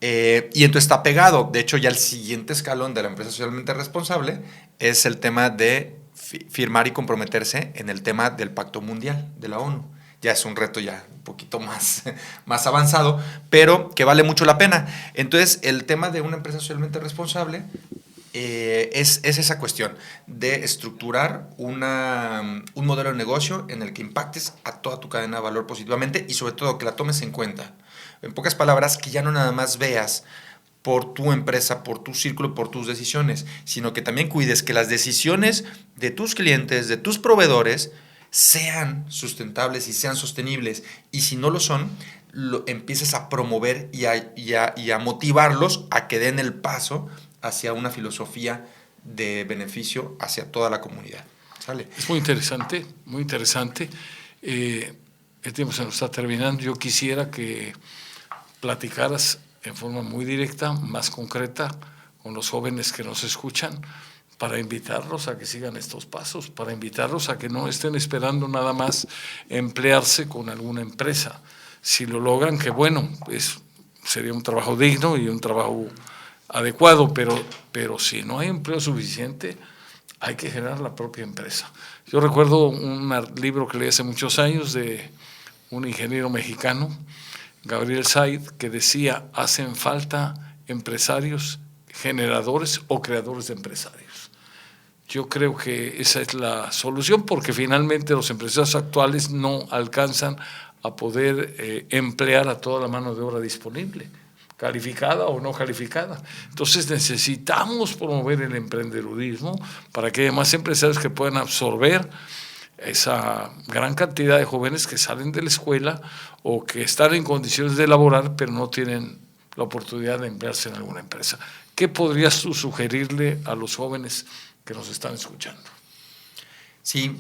y entonces está pegado. De hecho, ya el siguiente escalón de la empresa socialmente responsable es el tema de firmar y comprometerse en el tema del Pacto Mundial de la ONU. Ya es un reto ya un poquito más avanzado, pero que vale mucho la pena. Entonces, el tema de una empresa socialmente responsable es esa cuestión de estructurar un modelo de negocio en el que impactes a toda tu cadena de valor positivamente y sobre todo que la tomes en cuenta. En pocas palabras, que ya no nada más veas por tu empresa, por tu círculo, por tus decisiones, sino que también cuides que las decisiones de tus clientes, de tus proveedores, sean sustentables y sean sostenibles. Y si no lo son, empieces a promover y a motivarlos a que den el paso hacia una filosofía de beneficio hacia toda la comunidad. ¿Sale?
Es muy interesante, muy interesante. El tiempo se nos está terminando. Yo quisiera que platicaras en forma muy directa, más concreta, con los jóvenes que nos escuchan, para invitarlos a que sigan estos pasos, para invitarlos a que no estén esperando nada más emplearse con alguna empresa. Si lo logran, que bueno, sería un trabajo digno y un trabajo adecuado, pero si no hay empleo suficiente, hay que generar la propia empresa. Yo recuerdo un libro que leí hace muchos años de un ingeniero mexicano, Gabriel Said, que decía: hacen falta empresarios generadores o creadores de empresarios. Yo creo que esa es la solución, porque finalmente los empresarios actuales no alcanzan a poder emplear a toda la mano de obra disponible, calificada o no calificada. Entonces necesitamos promover el emprendedurismo para que haya más empresarios que puedan absorber esa gran cantidad de jóvenes que salen de la escuela o que están en condiciones de laborar pero no tienen la oportunidad de emplearse en alguna empresa. ¿Qué podrías tú sugerirle a los jóvenes que nos están escuchando?
Sí,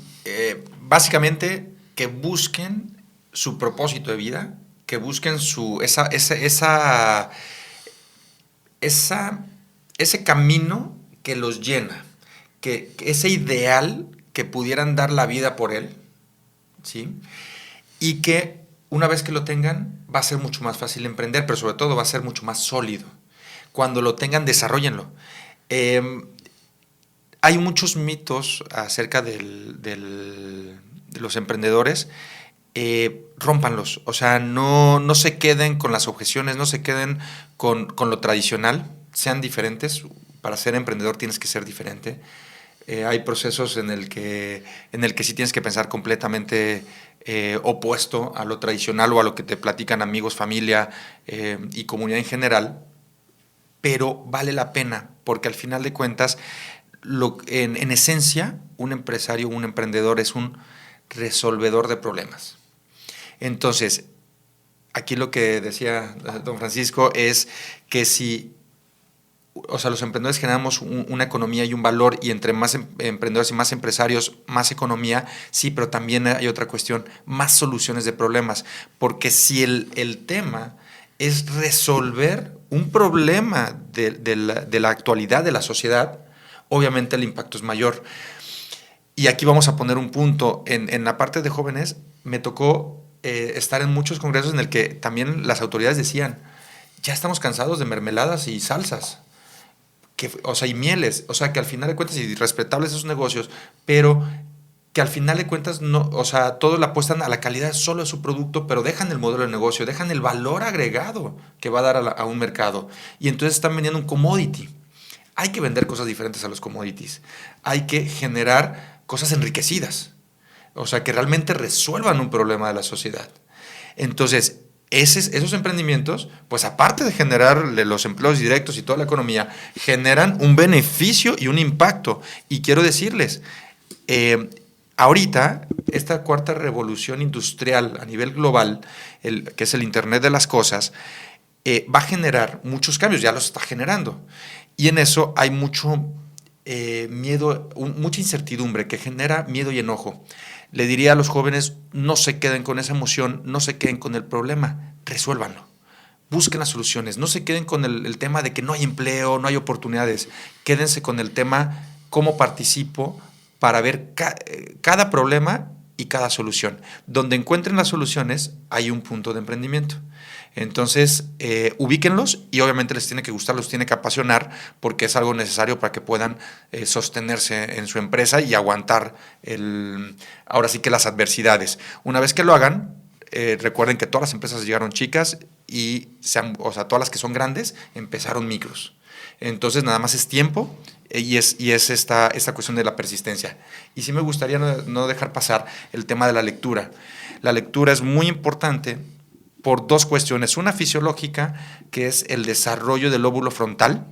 básicamente que busquen su propósito de vida, que busquen ese camino que los llena, que ese ideal que pudieran dar la vida por él, ¿sí? Y que una vez que lo tengan va a ser mucho más fácil emprender, pero sobre todo va a ser mucho más sólido. Cuando lo tengan, desarróllenlo. Hay muchos mitos acerca de los emprendedores. Rómpanlos, o sea, no se queden con las objeciones, no se queden con lo tradicional, sean diferentes. Para ser emprendedor tienes que ser diferente. Hay procesos en el que sí tienes que pensar completamente opuesto a lo tradicional o a lo que te platican amigos, familia y comunidad en general, pero vale la pena, porque al final de cuentas, en esencia, un empresario, un emprendedor es un resolvedor de problemas. Entonces, aquí lo que decía don Francisco es que los emprendedores generamos una economía y un valor, y entre más emprendedores y más empresarios, más economía, sí, pero también hay otra cuestión, más soluciones de problemas, porque si el tema es resolver un problema de la actualidad de la sociedad, obviamente el impacto es mayor. Y aquí vamos a poner un punto. En la parte de jóvenes me tocó estar en muchos congresos en el que también las autoridades decían: ya estamos cansados de mermeladas y salsas, y mieles, o sea, que al final de cuentas, y respetables esos negocios, pero que al final de cuentas no, o sea, todos le apuestan a la calidad solo de su producto, pero dejan el modelo de negocio, dejan el valor agregado que va a dar a un mercado, y entonces están vendiendo un commodity. Hay que vender cosas diferentes a los commodities, hay que generar cosas enriquecidas, o sea, que realmente resuelvan un problema de la sociedad. Entonces, esos emprendimientos, pues aparte de generarle los empleos directos y toda la economía, generan un beneficio y un impacto. Y quiero decirles, ahorita, esta cuarta revolución industrial a nivel global, que es el Internet de las cosas, va a generar muchos cambios, ya los está generando. Y en eso hay mucho miedo, mucha incertidumbre que genera miedo y enojo. Le diría a los jóvenes: no se queden con esa emoción, no se queden con el problema, resuélvanlo. Busquen las soluciones, no se queden con el tema de que no hay empleo, no hay oportunidades. Quédense con el tema: cómo participo para ver cada problema y cada solución. Donde encuentren las soluciones hay un punto de emprendimiento. Entonces, ubíquenlos y obviamente les tiene que gustar, los tiene que apasionar porque es algo necesario para que puedan sostenerse en su empresa y aguantar ahora sí que las adversidades. Una vez que lo hagan, recuerden que todas las empresas llegaron chicas y todas las que son grandes empezaron micros. Entonces, nada más es tiempo y es esta cuestión de la persistencia. Y sí me gustaría no dejar pasar el tema de la lectura. La lectura es muy importante por dos cuestiones. Una fisiológica, que es el desarrollo del lóbulo frontal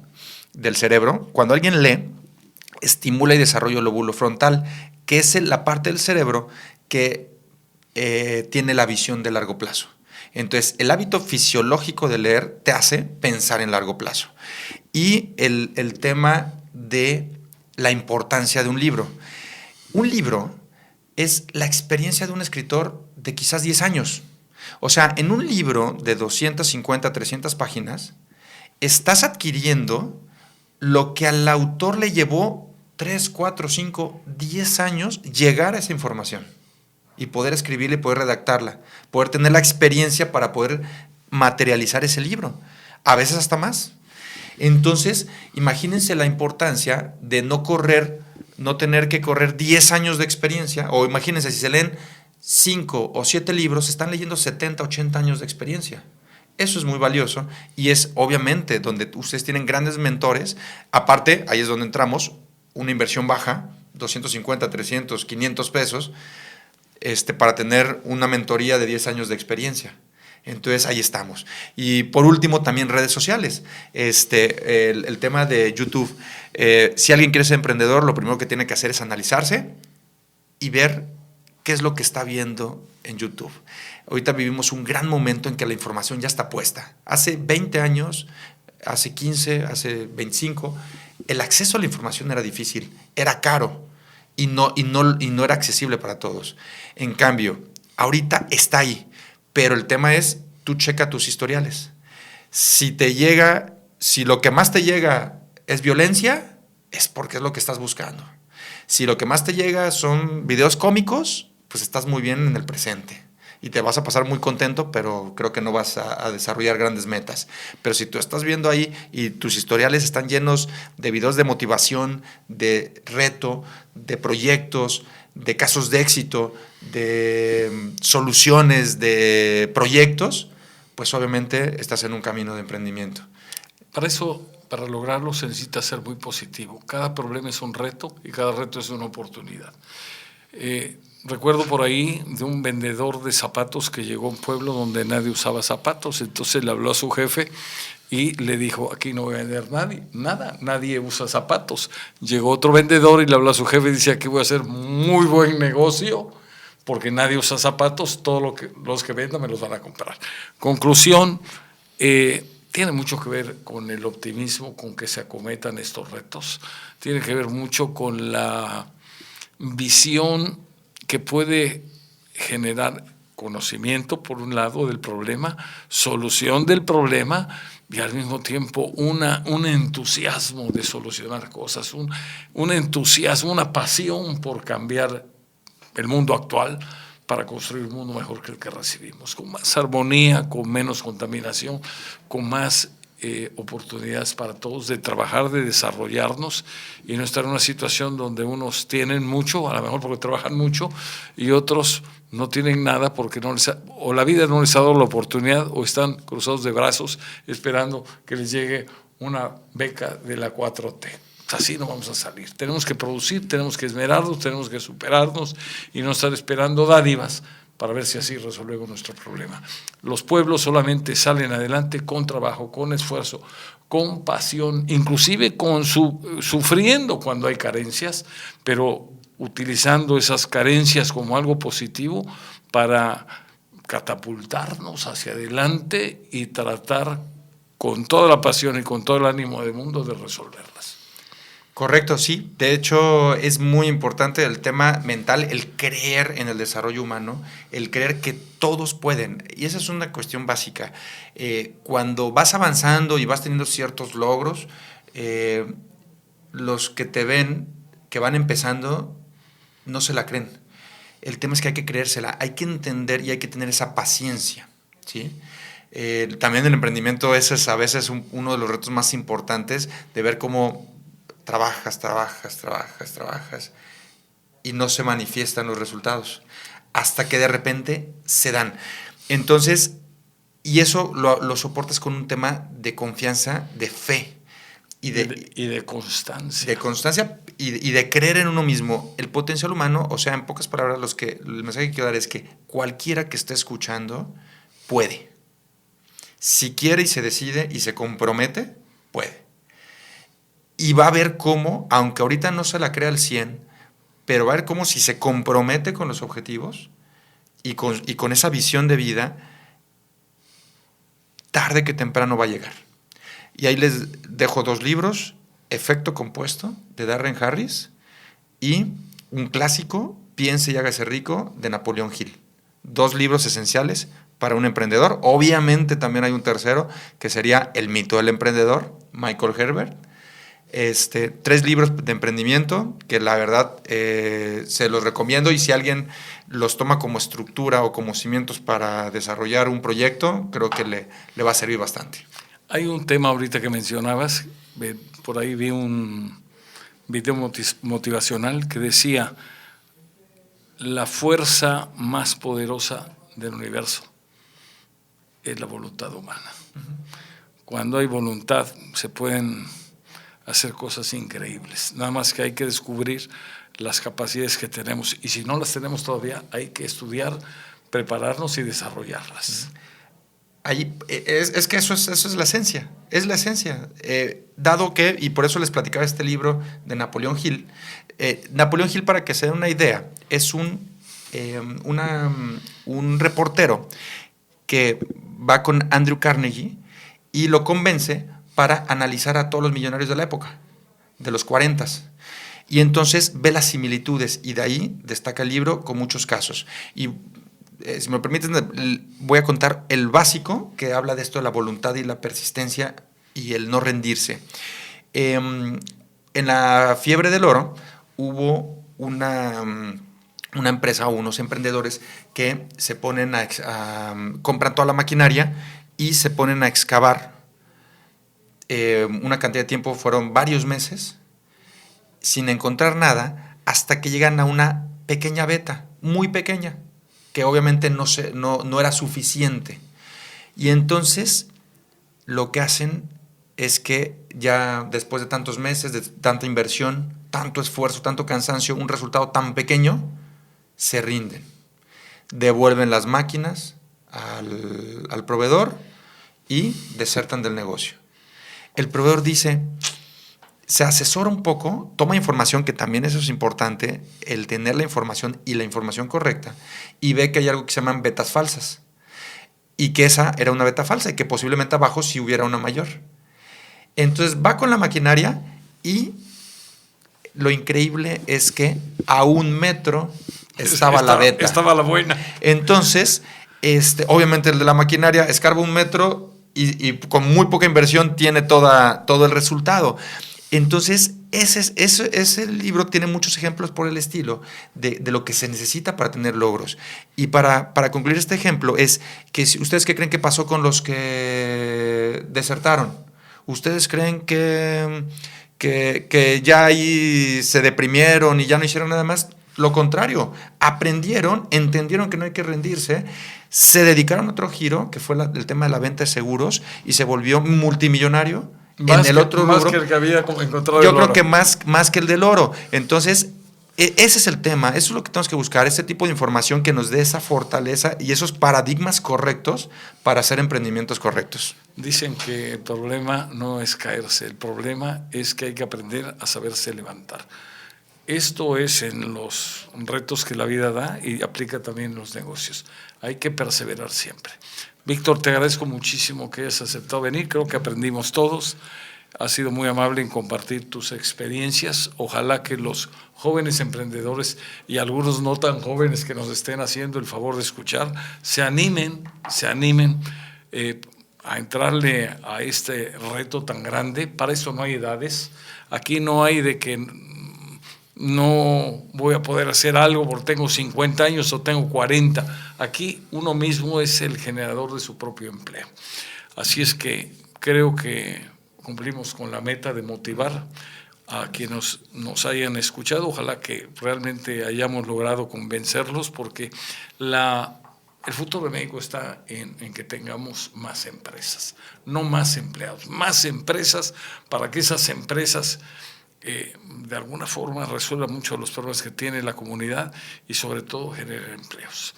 del cerebro. Cuando alguien lee, estimula y desarrolla el lóbulo frontal, que es la parte del cerebro que tiene la visión de largo plazo. Entonces, el hábito fisiológico de leer te hace pensar en largo plazo. Y el tema de la importancia de un libro. Un libro es la experiencia de un escritor de quizás 10 años. O sea, en un libro de 250, 300 páginas, estás adquiriendo lo que al autor le llevó 3, 4, 5, 10 años llegar a esa información y poder escribirla y poder redactarla, poder tener la experiencia para poder materializar ese libro, a veces hasta más. Entonces, imagínense la importancia de no tener que correr 10 años de experiencia, o imagínense si se leen 5 o 7 libros, están leyendo 70, 80 años de experiencia. Eso es muy valioso y es obviamente donde ustedes tienen grandes mentores. Aparte, ahí es donde entramos, una inversión baja, 250, 300, 500 pesos, para tener una mentoría de 10 años de experiencia. Entonces, ahí estamos. Y por último, también redes sociales. El tema de YouTube. Si alguien quiere ser emprendedor, lo primero que tiene que hacer es analizarse y ver qué es lo que está viendo en YouTube. Ahorita vivimos un gran momento en que la información ya está puesta. Hace 20 años, hace 15, hace 25, el acceso a la información era difícil, era caro y no era accesible para todos. En cambio, ahorita está ahí, pero el tema es, tú checa tus historiales. Si lo que más te llega es violencia, es porque es lo que estás buscando. Si lo que más te llega son videos cómicos, pues estás muy bien en el presente y te vas a pasar muy contento, pero creo que no vas a desarrollar grandes metas. Pero si tú estás viendo ahí y tus historiales están llenos de videos de motivación, de reto, de proyectos, de casos de éxito, de soluciones, de proyectos, pues obviamente estás en un camino de emprendimiento.
Para lograrlo se necesita ser muy positivo. Cada problema es un reto y cada reto es una oportunidad. Recuerdo por ahí de un vendedor de zapatos que llegó a un pueblo donde nadie usaba zapatos, entonces le habló a su jefe y le dijo, aquí no voy a vender nadie usa zapatos. Llegó otro vendedor y le habló a su jefe y dice, aquí voy a hacer muy buen negocio porque nadie usa zapatos, los que vendan me los van a comprar. Conclusión, tiene mucho que ver con el optimismo con que se acometan estos retos, tiene que ver mucho con la visión que puede generar conocimiento, por un lado, del problema, solución del problema y al mismo tiempo un entusiasmo de solucionar cosas, un entusiasmo, una pasión por cambiar el mundo actual para construir un mundo mejor que el que recibimos, con más armonía, con menos contaminación, con más oportunidades para todos de trabajar, de desarrollarnos y no estar en una situación donde unos tienen mucho, a lo mejor porque trabajan mucho, y otros no tienen nada porque o la vida no les ha dado la oportunidad o están cruzados de brazos esperando que les llegue una beca de la 4T. Así no vamos a salir. Tenemos que producir, tenemos que esmerarnos, tenemos que superarnos y no estar esperando dádivas para ver si así resolvemos nuestro problema. Los pueblos solamente salen adelante con trabajo, con esfuerzo, con pasión, inclusive sufriendo cuando hay carencias, pero utilizando esas carencias como algo positivo para catapultarnos hacia adelante y tratar con toda la pasión y con todo el ánimo del mundo de resolverlas.
Correcto, sí. De hecho, es muy importante el tema mental, el creer en el desarrollo humano, el creer que todos pueden. Y esa es una cuestión básica. Cuando vas avanzando y vas teniendo ciertos logros, los que te ven, que van empezando, no se la creen. El tema es que hay que creérsela, hay que entender y hay que tener esa paciencia, ¿sí? También el emprendimiento ese es a veces uno de los retos más importantes, de ver cómo trabajas y no se manifiestan los resultados hasta que de repente se dan. Entonces, y eso lo soportas con un tema de confianza, de fe y
de constancia.
De constancia y de creer en uno mismo. El potencial humano, o sea, en pocas palabras, el mensaje que quiero dar es que cualquiera que esté escuchando puede. Si quiere y se decide y se compromete, puede. Y va a ver cómo, aunque ahorita no se la crea al 100, pero va a ver cómo si se compromete con los objetivos y con esa visión de vida, tarde que temprano va a llegar. Y ahí les dejo 2 libros, Efecto Compuesto, de Darren Harris, y un clásico, Piense y hágase rico, de Napoleón Hill. 2 libros esenciales para un emprendedor. Obviamente también hay un tercero, que sería El mito del emprendedor, Michael Herbert. 3 libros de emprendimiento que la verdad se los recomiendo, y si alguien los toma como estructura o como cimientos para desarrollar un proyecto, creo que le va a servir bastante.
Hay un tema ahorita que mencionabas, por ahí vi un video motivacional que decía: la fuerza más poderosa del universo es la voluntad humana. Cuando hay voluntad se pueden hacer cosas increíbles, nada más que hay que descubrir las capacidades que tenemos, y si no las tenemos todavía hay que estudiar, prepararnos y desarrollarlas.
Ahí, es que eso es la esencia, dado que, y por eso les platicaba este libro de Napoleón Hill. Napoleón Hill, para que se den una idea, es un reportero que va con Andrew Carnegie y lo convence para analizar a todos los millonarios de la época, de los 40. Y entonces ve las similitudes, y de ahí destaca el libro con muchos casos. Y si me permiten, voy a contar el básico que habla de esto de la voluntad y la persistencia y el no rendirse. En la fiebre del oro hubo una empresa o unos emprendedores que se ponen compran toda la maquinaria y se ponen a excavar. Una cantidad de tiempo, fueron varios meses, sin encontrar nada, hasta que llegan a una pequeña veta, muy pequeña, que obviamente no era suficiente. Y entonces lo que hacen es que ya después de tantos meses, de tanta inversión, tanto esfuerzo, tanto cansancio, un resultado tan pequeño, se rinden. Devuelven las máquinas al proveedor y desertan del negocio. El proveedor dice, se asesora un poco, toma información, que también eso es importante, el tener la información y la información correcta, y ve que hay algo que se llaman vetas falsas, y que esa era una veta falsa, y que posiblemente abajo sí hubiera una mayor. Entonces va con la maquinaria, y lo increíble es que a 1 metro estaba la veta.
Estaba la buena.
Entonces, obviamente el de la maquinaria escarba 1 metro, y con muy poca inversión tiene todo el resultado. Entonces, ese libro tiene muchos ejemplos por el estilo de lo que se necesita para tener logros. Y para concluir este ejemplo es que ¿ustedes qué creen que pasó con los que desertaron? ¿Ustedes creen que ya ahí se deprimieron y ya no hicieron nada más? Lo contrario, aprendieron, entendieron que no hay que rendirse, se dedicaron a otro giro, que fue el tema de la venta de seguros, y se volvió multimillonario en el otro rubro.
Más que el que había encontrado.
Yo creo que más que el del oro. Entonces, ese es el tema, eso es lo que tenemos que buscar, ese tipo de información que nos dé esa fortaleza y esos paradigmas correctos para hacer emprendimientos correctos.
Dicen que el problema no es caerse, el problema es que hay que aprender a saberse levantar. Esto es en los retos que la vida da y aplica también en los negocios. Hay que perseverar siempre. Víctor, te agradezco muchísimo que hayas aceptado venir. Creo que aprendimos todos. Has sido muy amable en compartir tus experiencias. Ojalá que los jóvenes emprendedores y algunos no tan jóvenes que nos estén haciendo el favor de escuchar se animen a entrarle a este reto tan grande. Para eso no hay edades. Aquí no hay de que no voy a poder hacer algo porque tengo 50 años o tengo 40. Aquí uno mismo es el generador de su propio empleo. Así es que creo que cumplimos con la meta de motivar a quienes nos hayan escuchado. Ojalá que realmente hayamos logrado convencerlos, porque el futuro de México está en que tengamos más empresas, no más empleados, más empresas, para que esas empresas de alguna forma resuelvan muchos de los problemas que tiene la comunidad y sobre todo generen empleos.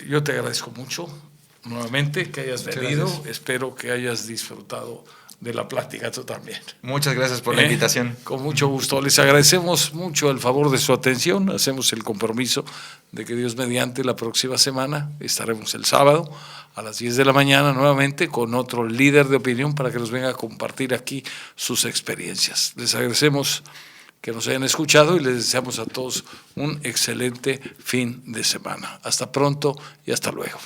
Yo te agradezco mucho nuevamente que hayas venido. Espero que hayas disfrutado de la plática tú también.
Muchas gracias por la invitación.
Con mucho gusto. Les agradecemos mucho el favor de su atención. Hacemos el compromiso de que Dios mediante la próxima semana estaremos el sábado a las 10 de la mañana nuevamente con otro líder de opinión para que nos venga a compartir aquí sus experiencias. Les agradecemos que nos hayan escuchado y les deseamos a todos un excelente fin de semana. Hasta pronto y hasta luego.